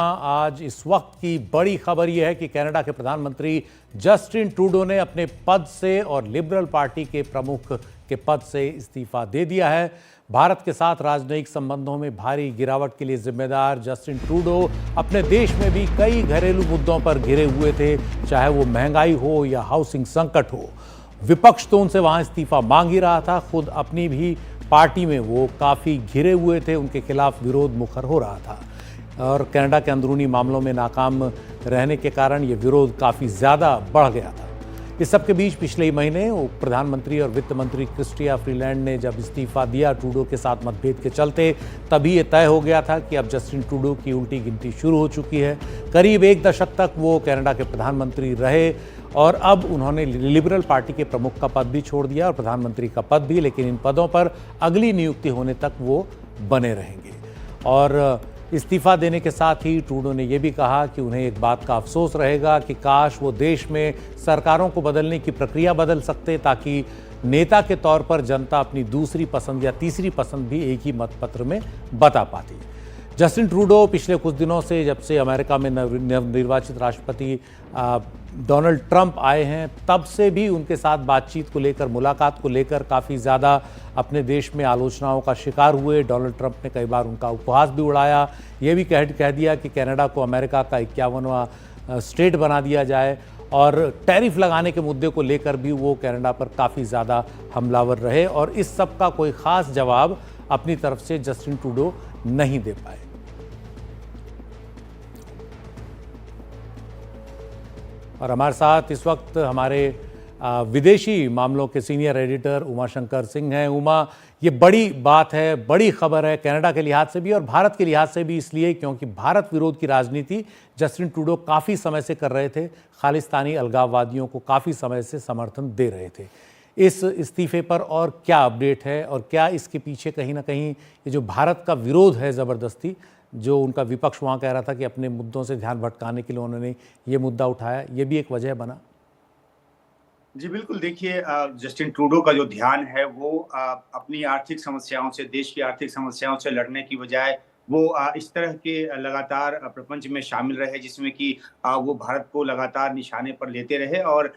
आज इस वक्त की बड़ी खबर यह है कि कनाडा के प्रधानमंत्री जस्टिन ट्रूडो ने अपने पद से और लिबरल पार्टी के प्रमुख के पद से इस्तीफा दे दिया है। भारत के साथ राजनयिक संबंधों में भारी गिरावट के लिए जिम्मेदार जस्टिन ट्रूडो अपने देश में भी कई घरेलू मुद्दों पर घिरे हुए थे, चाहे वो महंगाई हो या हाउसिंग संकट हो। विपक्ष तो उनसे वहां इस्तीफा मांग ही रहा था, खुद अपनी भी पार्टी में वो काफी घिरे हुए थे, उनके खिलाफ विरोध मुखर हो रहा था और कनाडा के अंदरूनी मामलों में नाकाम रहने के कारण ये विरोध काफ़ी ज़्यादा बढ़ गया था। इस सब के बीच पिछले ही महीने प्रधानमंत्री और वित्त मंत्री क्रिस्टिया फ्रीलैंड ने जब इस्तीफा दिया ट्रूडो के साथ मतभेद के चलते, तभी ये तय हो गया था कि अब जस्टिन ट्रूडो की उल्टी गिनती शुरू हो चुकी है। करीब एक दशक तक वो कनाडा के प्रधानमंत्री रहे और अब उन्होंने लिबरल पार्टी के प्रमुख का पद भी छोड़ दिया और प्रधानमंत्री का पद भी, लेकिन इन पदों पर अगली नियुक्ति होने तक वो बने रहेंगे। और इस्तीफा देने के साथ ही ट्रूडो ने यह भी कहा कि उन्हें एक बात का अफसोस रहेगा कि काश वो देश में सरकारों को बदलने की प्रक्रिया बदल सकते, ताकि नेता के तौर पर जनता अपनी दूसरी पसंद या तीसरी पसंद भी एक ही मतपत्र में बता पाती। जस्टिन ट्रूडो पिछले कुछ दिनों से, जब से अमेरिका में नवनिर्वाचित राष्ट्रपति डोनाल्ड ट्रंप आए हैं, तब से भी उनके साथ बातचीत को लेकर, मुलाकात को लेकर काफ़ी ज़्यादा अपने देश में आलोचनाओं का शिकार हुए। डोनाल्ड ट्रंप ने कई बार उनका उपहास भी उड़ाया, ये भी कह दिया कि कनाडा को अमेरिका का 51वां स्टेट बना दिया जाए और टैरिफ लगाने के मुद्दे को लेकर भी वो कनाडा पर काफ़ी ज़्यादा हमलावर रहे और इस सब का कोई ख़ास जवाब अपनी तरफ से जस्टिन ट्रूडो नहीं दे पाए। और हमारे साथ इस वक्त हमारे विदेशी मामलों के सीनियर एडिटर उमाशंकर सिंह हैं। उमा, ये बड़ी बात है, बड़ी खबर है कनाडा के लिहाज से भी और भारत के लिहाज से भी, इसलिए क्योंकि भारत विरोध की राजनीति जस्टिन ट्रूडो काफ़ी समय से कर रहे थे, खालिस्तानी अलगाववादियों को काफ़ी समय से समर्थन दे रहे थे। इस इस्तीफे पर और क्या अपडेट है और क्या इसके पीछे कहीं ना कहीं ये जो भारत का विरोध है ज़बरदस्ती, जो उनका विपक्ष वहाँ कह रहा था कि अपने मुद्दों से ध्यान भटकाने के लिए उन्होंने ये मुद्दा उठाया, ये भी एक वजह बना? जी बिल्कुल, देखिए जस्टिन ट्रूडो का जो ध्यान है वो अपनी आर्थिक समस्याओं से, देश की आर्थिक समस्याओं से लड़ने की बजाय वो इस तरह के लगातार प्रपंच में शामिल रहे जिसमें कि वो भारत को लगातार निशाने पर लेते रहे और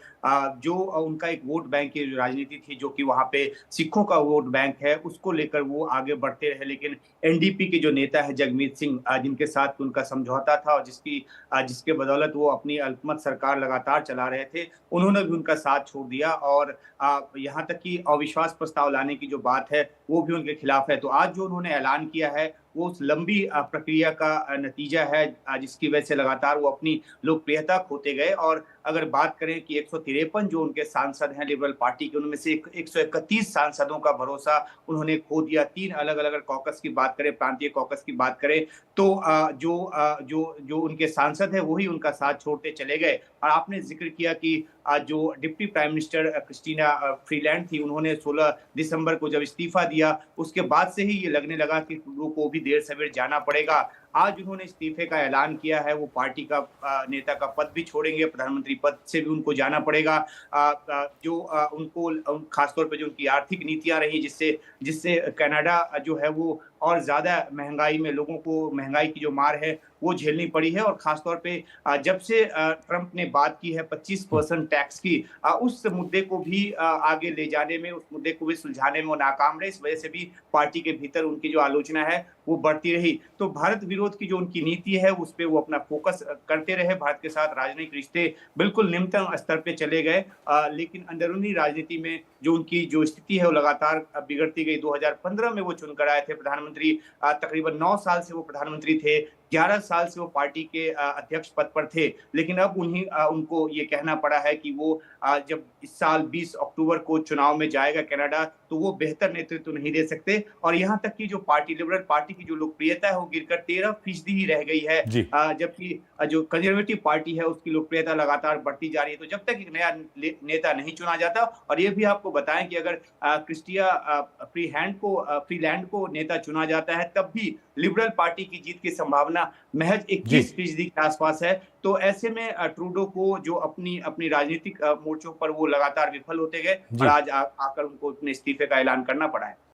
जो उनका एक वोट बैंक की जो राजनीति थी, जो कि वहाँ पे सिखों का वोट बैंक है, उसको लेकर वो आगे बढ़ते रहे। लेकिन एनडीपी के जो नेता है जगमीत सिंह, जिनके साथ उनका समझौता था और जिसके बदौलत वो अपनी अल्पमत सरकार लगातार चला रहे थे, उन्होंने भी उनका साथ छोड़ दिया और यहाँ तक कि अविश्वास प्रस्ताव लाने की जो बात है वो भी उनके खिलाफ है। तो आज जो उन्होंने ऐलान किया है वो उस लंबी प्रक्रिया का नतीजा है, जिसकी वजह से लगातार वो अपनी लोकप्रियता खोते गए। और अगर बात करें कि 153 जो उनके सांसद हैं लिबरल पार्टी के, उनमें से 131 सांसदों का भरोसा उन्होंने खो दिया। 3 अलग-अलग कॉकस की बात करें, प्रांतीय कॉकस की बात करें, तो जो उनके सांसद हैं वही उनका साथ छोड़ते चले गए। और आपने जिक्र किया कि जो deputy prime minister Christina Freeland थी, उन्होंने 16 दिसंबर को जब इस्तीफा दिया, उसके बाद से ही ये लगने लगा कि ट्रूडो को भी देर सवेर जाना पड़ेगा। आज उन्होंने इस्तीफे का ऐलान किया है, वो पार्टी का नेता का पद भी छोड़ेंगे, प्रधानमंत्री पद से भी उनको जाना पड़ेगा। उनको खासतौर पर जो उनकी आर्थिक नीतियां रही, जिससे कनाडा जो है वो और ज्यादा महंगाई में, लोगों को महंगाई की जो मार है वो झेलनी पड़ी है। और खासतौर पे जब से ट्रंप ने बात की है 25% टैक्स की, उस मुद्दे को भी आगे ले जाने में, उस मुद्दे को भी सुलझाने में वो नाकाम रहे। इस वजह से भी पार्टी के भीतर उनकी जो आलोचना है वो बढ़ती रही। तो भारत विरोध की जो उनकी नीति है उस पर वो अपना फोकस करते रहे। भारत के साथ राजनयिक रिश्ते बिल्कुल निम्नतम स्तर पे चले गए, लेकिन अंदरूनी राजनीति में जो उनकी जो स्थिति है वो लगातार बिगड़ती गई। 2015 में वो चुनकर आए थे प्रधानमंत्री, तकरीबन 9 साल से वो प्रधानमंत्री थे, 11 साल से वो पार्टी के अध्यक्ष पद पर थे। लेकिन अब उनको ये कहना पड़ा है कि वो जब इस साल 20 अक्टूबर को चुनाव में जाएगा कनाडा, तो वो बेहतर नेतृत्व नहीं दे सकते। और यहाँ तक कि जो पार्टी, लिबरल पार्टी की जो लोकप्रियता है वो गिरकर 13% ही रह गई है, जबकि जो कंजर्वेटिव पार्टी है उसकी लोकप्रियता लगातार बढ़ती जा रही है। तो जब तक एक नया नेता नहीं चुना जाता, और ये भी आपको बताएं कि अगर क्रिस्टिया फ्रीलैंड को नेता चुना जाता है, तब भी लिबरल पार्टी की जीत की संभावना महज 21% के आसपास है। तो ऐसे में ट्रूडो को जो अपनी राजनीतिक मोर्चों पर वो लगातार विफल होते गए और आज आकर उनको अपने इस्तीफे का ऐलान करना पड़ा है।